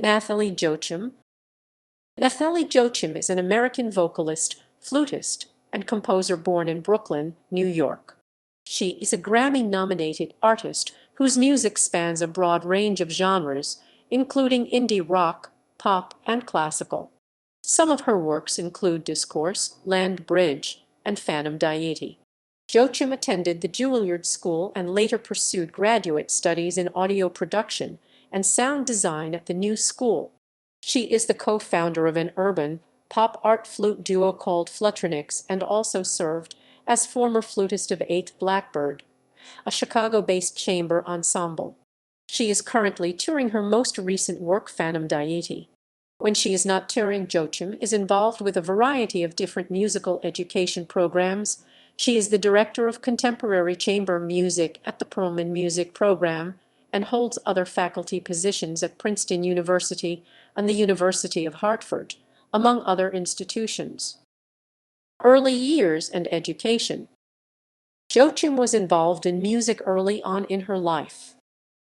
Nathalie Joachim. Nathalie Joachim is an American vocalist, flutist, and composer born in Brooklyn, New York. She is a Grammy-nominated artist whose music spans a broad range of genres, including indie rock, pop, and classical. Some of her works include Discourse, Land Bridge, and Fanm. Joachim attended the Juilliard School and later pursued graduate studies in audio production and sound design at the New School. She is the co-founder of an urban, pop art flute duo called Flutronix and also served as former flutist of Eighth Blackbird, a Chicago-based chamber ensemble. She is currently touring her most recent work Fanm. When she is not touring, Joachim is involved with a variety of different musical education programs. She is the director of contemporary chamber music at the Perlman Music Program and holds other faculty positions at Princeton University and the University of Hartford, among other institutions. Early years and education. Joachim was involved in music early on in her life.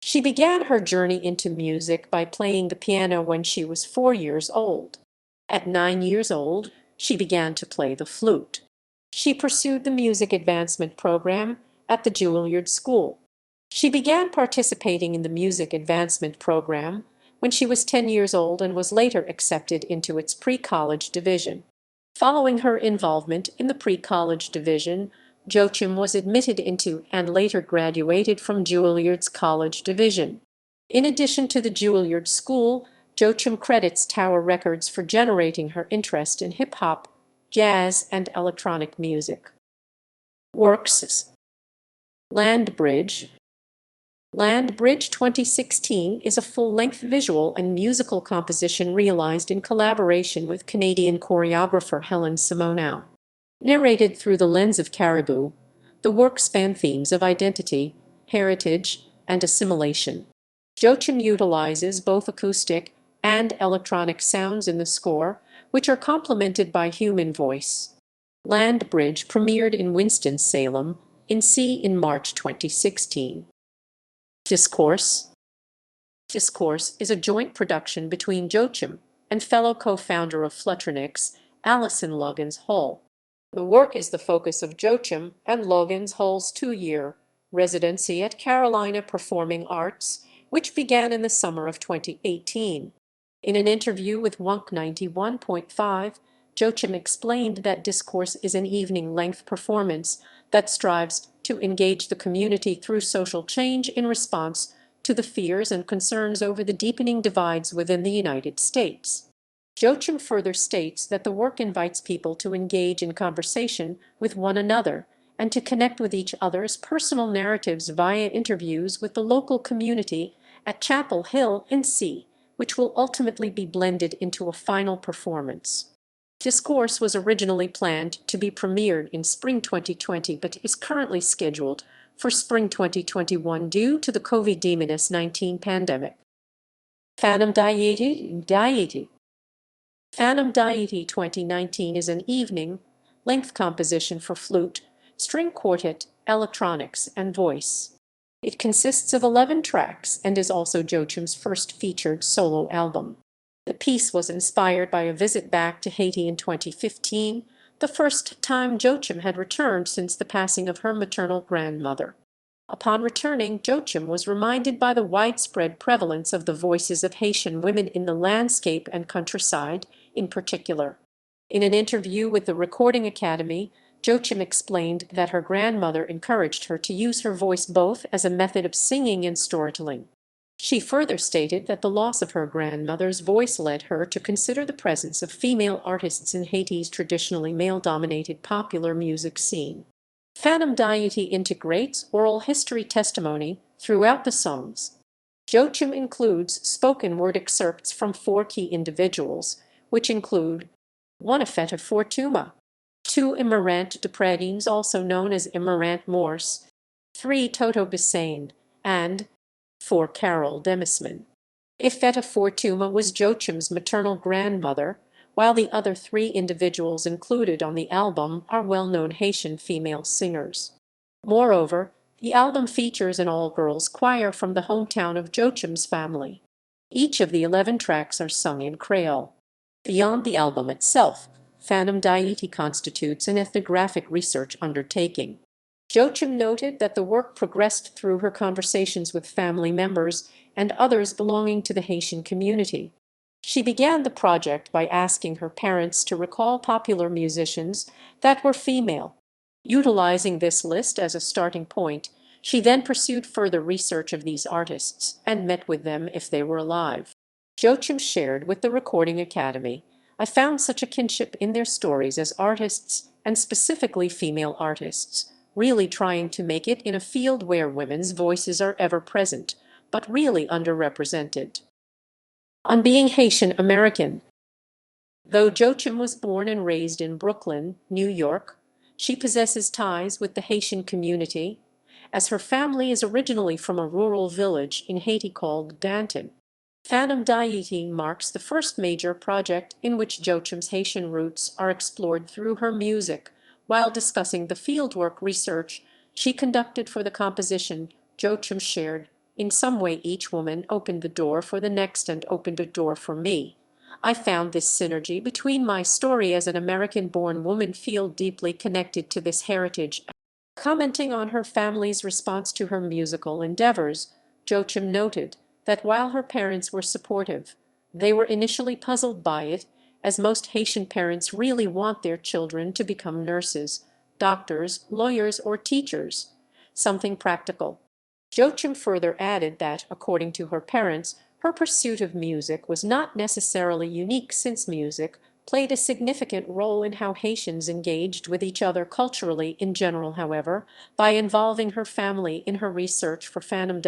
She began her journey into music by playing the piano when she was 4 years old. At 9 years old, she began to play the flute. She pursued the music advancement program at the Juilliard School. She began participating in the music advancement program when she was 10 years old and was later accepted into its pre-college division. Following her involvement in the pre-college division, Joachim was admitted into and later graduated from Juilliard's college division. In addition to the Juilliard School, Joachim credits Tower Records for generating her interest in hip-hop, jazz, and electronic music. Works. Land Bridge. Land Bridge 2016 is a full-length visual and musical composition realized in collaboration with Canadian choreographer Helen Simonow. Narrated through the lens of Caribou, the work spans themes of identity, heritage, and assimilation. Joachim utilizes both acoustic and electronic sounds in the score, which are complemented by human voice. Land Bridge premiered in Winston-Salem, NC in March 2016. Discourse. Discourse is a joint production between Joachim and fellow co-founder of Flutronix, Alison Loggins-Hull. The work is the focus of Joachim and Loggins-Hull's 2-year residency at Carolina Performing Arts, which began in the summer of 2018. In an interview with Wonk 91.5, Joachim explained that Discourse is an evening-length performance that strives to engage the community through social change in response to the fears and concerns over the deepening divides within the United States. Joachim further states that the work invites people to engage in conversation with one another and to connect with each other's personal narratives via interviews with the local community at Chapel Hill, NC, which will ultimately be blended into a final performance. Discourse was originally planned to be premiered in spring 2020 but is currently scheduled for spring 2021 due to the COVID-19 pandemic. Fanm. Fanm. 2019 is an evening-length composition for flute, string quartet, electronics, and voice. It consists of 11 tracks and is also Joachim's first featured solo album. The piece was inspired by a visit back to Haiti in 2015, the first time Joachim had returned since the passing of her maternal grandmother. Upon returning, Joachim was reminded by the widespread prevalence of the voices of Haitian women in the landscape and countryside, in particular. In an interview with the Recording Academy, Joachim explained that her grandmother encouraged her to use her voice both as a method of singing and storytelling. She further stated that the loss of her grandmother's voice led her to consider the presence of female artists in Haiti's traditionally male-dominated popular music scene. Fanm. Integrates oral history testimony throughout the songs. Joachim includes spoken word excerpts from 4 key individuals, which include 1. Effeta Fortuna, 2. Emerant de Pradines, also known as Emerant Morse, 3. Toto Bissain, and 4. Carol Demisman. Effeta Fortuna was Joachim's maternal grandmother, while the other 3 individuals included on the album are well-known Haitian female singers. Moreover, the album features an all-girls choir from the hometown of Joachim's family. Each of the 11 tracks are sung in Creole. Beyond the album itself, Fanm constitutes an ethnographic research undertaking. Joachim noted that the work progressed through her conversations with family members and others belonging to the Haitian community. She began the project by asking her parents to recall popular musicians that were female. Utilizing this list as a starting point, she then pursued further research of these artists and met with them if they were alive. Joachim shared with the Recording Academy, "I found such a kinship in their stories as artists, and specifically female artists, really trying to make it in a field where women's voices are ever present, but really underrepresented." On being Haitian American. Though Joachim was born and raised in Brooklyn, New York, she possesses ties with the Haitian community, as her family is originally from a rural village in Haiti called Danton. Fanm marks the first major project in which Joachim's Haitian roots are explored through her music, while discussing the fieldwork research she conducted for the composition. Joachim shared, "In some way each woman opened the door for the next and opened a door for me. I found this synergy between my story as an American-born woman feel deeply connected to this heritage." Commenting on her family's response to her musical endeavors, Joachim noted that while her parents were supportive, they were initially puzzled by it, as most Haitian parents really want their children to become nurses, doctors, lawyers, or teachers, something practical. Joachim further added that, according to her parents, her pursuit of music was not necessarily unique, since music played a significant role in how Haitians engaged with each other culturally in general. However, by involving her family in her research for Fanm,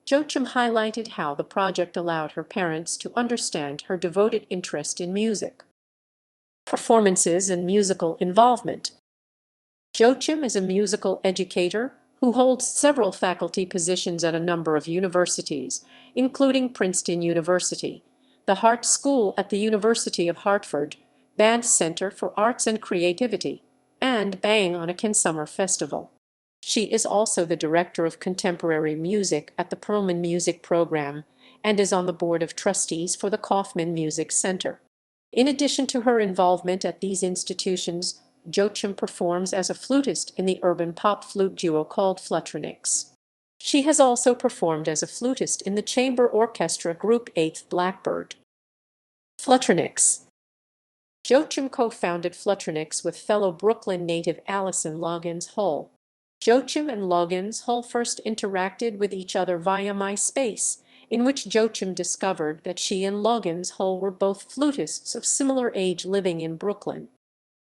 Joachim highlighted how the project allowed her parents to understand her devoted interest in music. Performances and musical involvement. Joachim is a musical educator who holds several faculty positions at a number of universities, including Princeton University, the Hart School at the University of Hartford, Band Center for Arts and Creativity, and Bang on a Summer Festival. She is also the Director of Contemporary Music at the Perlman Music Program and is on the Board of Trustees for the Kaufman Music Center. In addition to her involvement at these institutions, Joachim performs as a flutist in the urban pop flute duo called Flutronix. She has also performed as a flutist in the chamber orchestra group Eighth Blackbird. Flutronix. Joachim co-founded Flutronix with fellow Brooklyn native Allison Loggins Hull. Joachim and Loggins Hull first interacted with each other via MySpace, in which Joachim discovered that she and Loggins Hull were both flutists of similar age living in Brooklyn.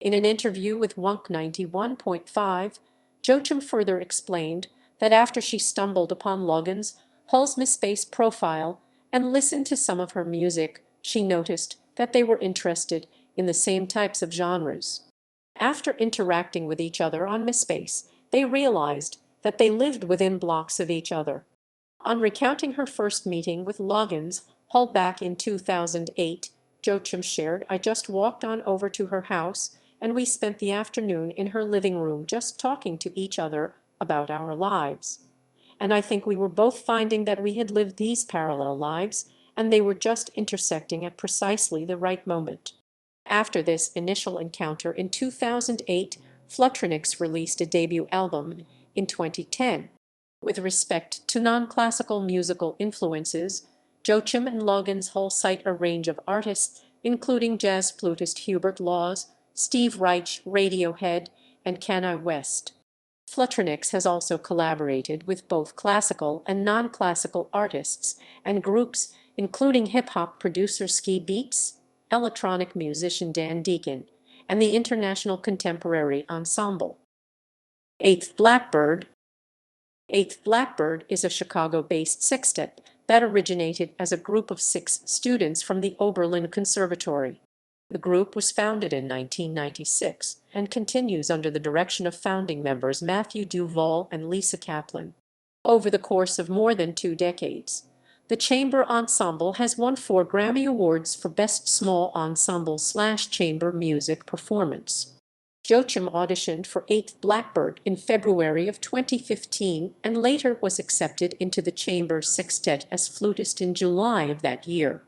In an interview with Wunk 91.5, Joachim further explained that after she stumbled upon Loggins Hull's MySpace profile and listened to some of her music, she noticed that they were interested in the same types of genres. After interacting with each other on MySpace, they realized that they lived within blocks of each other. On recounting her first meeting with Loggins Hull back in 2008, Joachim shared, "I just walked on over to her house, and we spent the afternoon in her living room just talking to each other about our lives. And I think we were both finding that we had lived these parallel lives, and they were just intersecting at precisely the right moment." After this initial encounter in 2008, Flutronix released a debut album in 2010. With respect to non-classical musical influences, Joachim and Loggins Hull cite a range of artists, including jazz flutist Hubert Laws, Steve Reich, Radiohead, and Kanye West. Flutronix has also collaborated with both classical and non-classical artists and groups, including hip-hop producer Ski Beats, electronic musician Dan Deacon, and the international contemporary ensemble. Eighth Blackbird. Eighth Blackbird is a Chicago-based sextet that originated as a group of 6 students from the Oberlin Conservatory. The group was founded in 1996 and continues under the direction of founding members Matthew Duval and Lisa Kaplan. Over the course of more than 2 decades, the chamber ensemble has won 4 Grammy Awards for Best Small Ensemble/Chamber Music Performance. Joachim auditioned for Eighth Blackbird in February of 2015 and later was accepted into the chamber sextet as flutist in July of that year.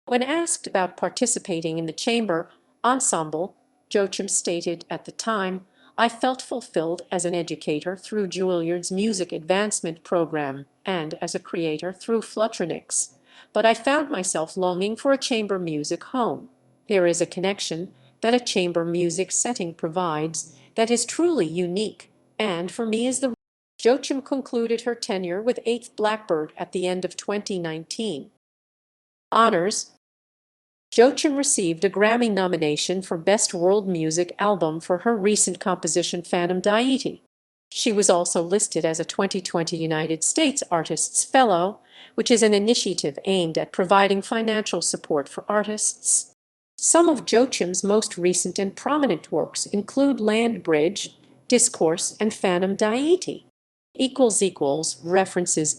When asked about participating in the chamber ensemble, Joachim stated at the time, "I felt fulfilled as an educator through Juilliard's Music Advancement Program and as a creator through Flutronix, but I found myself longing for a chamber music home. There is a connection that a chamber music setting provides that is truly unique, and for me is the." Joachim concluded her tenure with Eighth Blackbird at the end of 2019. Honors. Joachim received a Grammy nomination for Best World Music Album for her recent composition Fanm. She was also listed as a 2020 United States Artists Fellow, which is an initiative aimed at providing financial support for artists. Some of Joachim's most recent and prominent works include Land Bridge, Discourse, and Fanm. References